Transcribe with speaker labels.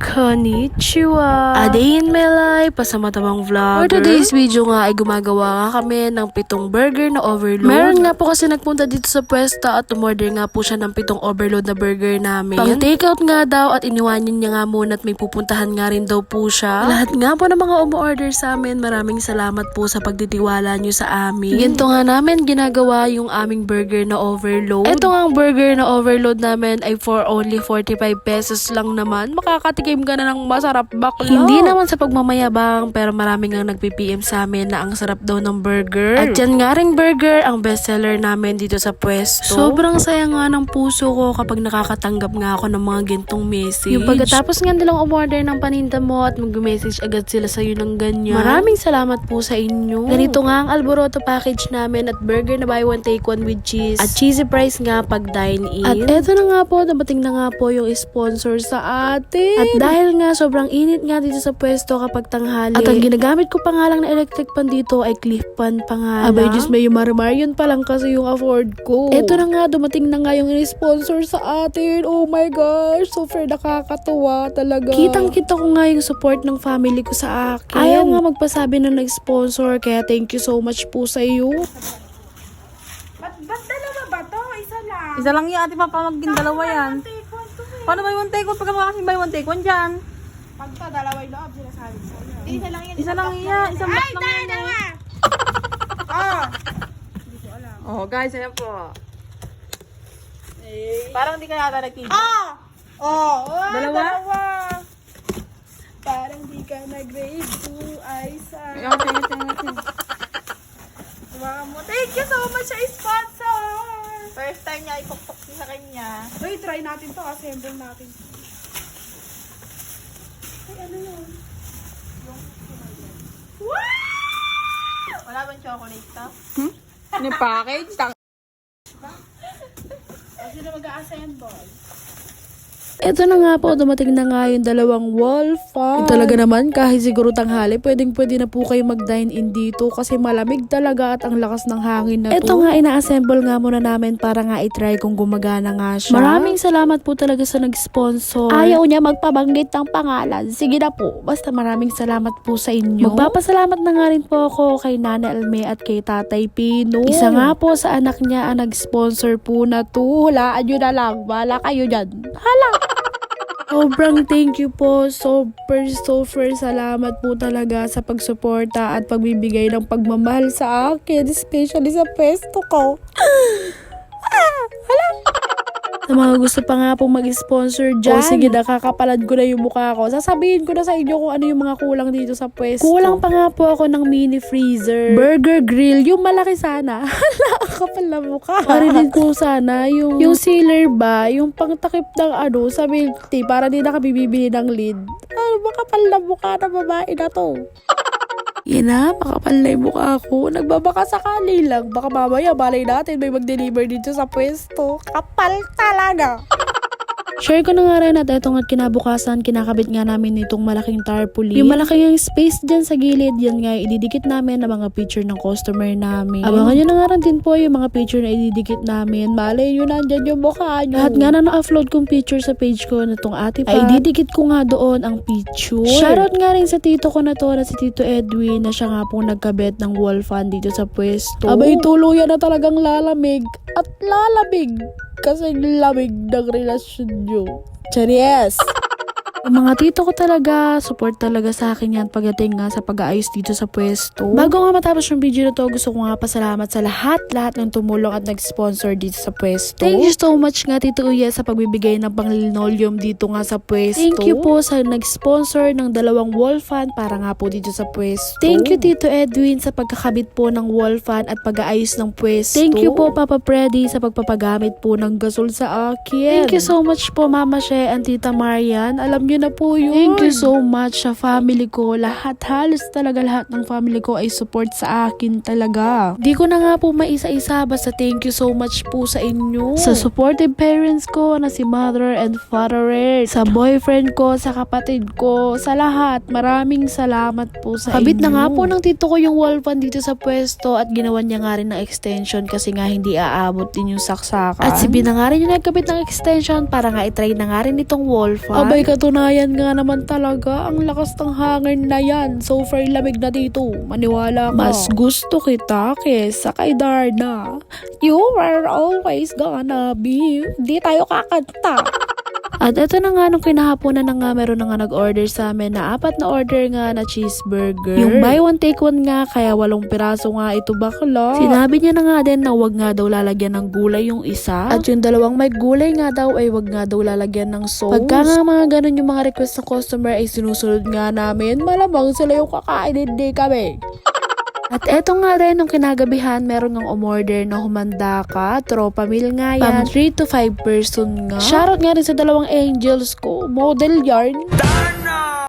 Speaker 1: Konnichiwa! A day in my life, pasamatamang vlogger. For today's video nga ay gumagawa nga kami ng 7 burger na overload. Meron nga po kasi nagpunta dito sa pwesto at umorder nga po siya ng 7 overload na burger namin. Pang takeout nga daw at iniwanan niya nga muna at may pupuntahan nga rin daw po siya. Lahat nga po ng mga umu-order sa amin, maraming salamat po sa pagtitiwala niyo sa amin. Ganito nga namin ginagawa yung aming burger na overload. Ito nga ang burger na overload namin ay for only 45 pesos lang naman. Makakatikim ka na ng masarap bakla. Hindi naman sa pagmamayabang pero marami nga nagpi-PM sa amin na ang sarap daw ng burger. At yan nga ring burger ang bestseller namin dito sa pwesto. Sobrang saya nga ng puso ko kapag nakakatanggap nga ako ng mga gintong message. Yung pagkatapos nga nilang umorder ng paninda mo at mag-message agad sila sa'yo ng ganyan. Maraming salamat po sa inyo. Ganito nga ang Alboroto package namin at burger na buy one take one with cheese. At cheesy price nga pag dine in. At eto na nga po, nabating na nga po yung sponsor sa atin. At dahil nga sobrang init nga dito sa pwesto kapag tanghali. At ang ginagamit ko pa nga lang na electric pan dito ay cliff pan pa nga. Abay Diyos, may mar yun pa lang kasi yung afford ko. Eto na nga, dumating na nga yung sponsor sa atin. Oh my gosh, super nakakatuwa talaga. Kitang-kita ko nga yung support ng family ko sa akin. Ayaw nga magpasabi na nag-sponsor kaya thank you so much po sa iyo.
Speaker 2: Ba't dalawa ba to? Isa lang.
Speaker 3: Isa lang yan, ate papa maging dalawa yan. Paano buy one take one? Pagka mga kasing buy one take one dyan.
Speaker 2: Pagka dalawa yung loob, sinasabi ko. Isa lang yan.
Speaker 3: Isa lang yan, isang box lang yan.
Speaker 2: Dalawa! Oh!
Speaker 3: Oh guys, ayan po. Parang hindi ka yata nag-TV.
Speaker 2: Oh! Oh!
Speaker 3: Dalawa?
Speaker 2: Parang di ka nag-grade 2 ay sa...
Speaker 3: Ayan, ayan.
Speaker 2: Thank you so much sa sponsor!
Speaker 3: First time niya ipukpok sa kanya.
Speaker 2: Uy, try natin to. Assemble natin. Ay, ano yun? Wow!
Speaker 3: Wala bang chocolate to? Yung package?
Speaker 2: Kasi na mag-assemble.
Speaker 1: Ito na nga po, dumating na nga yung 2 wall fan. Talaga naman, kahit siguro tanghali, pwede na po kayo mag-dine in dito kasi malamig talaga at ang lakas ng hangin na to. Ito nga, ina-assemble nga muna namin para nga i-try kung gumagana nga siya. Maraming salamat po talaga sa nag-sponsor. Ayaw niya magpabanggit ng pangalan. Sige na po, basta maraming salamat po sa inyo. Magpapasalamat na nga rin po ako kay Nana Alme at kay Tatay Pino. Isa nga po sa anak niya ang nag-sponsor po na to. Hulaan nyo na lang, wala kayo dyan. Hala! Sobrang thank you po. Super salamat po talaga sa pagsuporta at pagbibigay ng pagmamahal sa akin, especially sa pwesto ko. Hala! Sa mga gusto pa nga pong mag-sponsor dyan. O sige, nakakapalad ko na yung mukha ko. Sasabihin ko na sa inyo kung ano yung mga kulang dito sa pwesto. Kulang pa nga po ako ng mini freezer, burger grill, yung malaki sana. Hala, kapal na mukha. Parin ko sana yung sealer ba, yung pangtakip ng sa milk tea para di na kami bibili ng lid. Ano, makapal na mukha na babae na to. Yan na, makapal na yung mukha ko. Nagbabaka sakali lang. Baka mamaya, balay natin may mag-deliver dito sa pwesto. Kapal talaga. Share ko na nga rin at eto nga't kinabukasan, kinakabit nga namin itong malaking tarpaulin. Yung malaking space dyan sa gilid, yan nga ididikit namin ang mga picture ng customer namin. Abangan nyo na nga rin din po yung mga picture na ididikit namin. Malay nyo nandyan yung mukha nyo. Lahat nga na na-upload kong picture sa page ko na tong ate pa, ay ididikit ko nga doon ang picture. Shoutout nga rin sa tito ko na to na si Tito Edwin na siya nga pong nagkabit ng wall fan dito sa pwesto. Abay, tuluyan na talagang lalamig at lalamig. Kasi lamig ng relasyon nyo. Charies! Yung mga tito ko talaga, support talaga sa akin yan pagdating nga sa pag-aayos dito sa pwesto. Bago nga matapos yung video na to, gusto ko nga pasalamat sa lahat ng tumulong at nag-sponsor dito sa pwesto. Thank you so much nga Tito Uye sa pagbibigay ng pang-linoleum dito nga sa pwesto. Thank you po sa nag-sponsor ng 2 wall fan para nga po dito sa pwesto. Thank you Tito Edwin sa pagkakabit po ng wall fan at pag-aayos ng pwesto. Thank you po Papa Freddy sa pagpapagamit po ng gasol sa akin. Thank you so much po Mama She and Tita Marian. Alam niyo na po yun. Thank you so much sa family ko. Halos talaga lahat ng family ko ay support sa akin talaga. Di ko na nga po maisa-isa basta thank you so much po sa inyo. Sa supportive parents ko na si mother and father, sa boyfriend ko, sa kapatid ko, sa lahat. Maraming salamat po sa inyo. Kabit na nga po ng tito ko yung wall fan dito sa pwesto at ginawan niya nga rin ng extension kasi nga hindi aabot din yung saksakan. At si Bina nga rin yung nagkabit ng extension para nga itry na nga rin itong wall fan. Abay ka to na Napatunayan nga naman talaga ang lakas ng hangin na yan. So far lamig na dito. Maniwala ka. Mas gusto kita kesa kay Darna. You are always gonna be. Di tayo kakanta. At eto na nga nung kinahaponan na nga meron na nga nag-order sa amin na 4 na order nga na cheeseburger. Yung buy one take one nga kaya 8 piraso nga ito bakla. Sinabi niya na nga din na wag nga daw lalagyan ng gulay yung isa. At yung dalawang may gulay nga daw ay wag nga daw lalagyan ng sauce. Pagka nga mga ganun yung mga request ng customer ay sinusunod nga namin. Malamang sila yung kakain, hindi kami. At eto nga rin, nung kinagabihan, meron ng umorder na humanda ka. Tropa meal nga yan. Pang 3 to 5 person nga. Shoutout nga rin sa dalawang angels ko. Model yarn.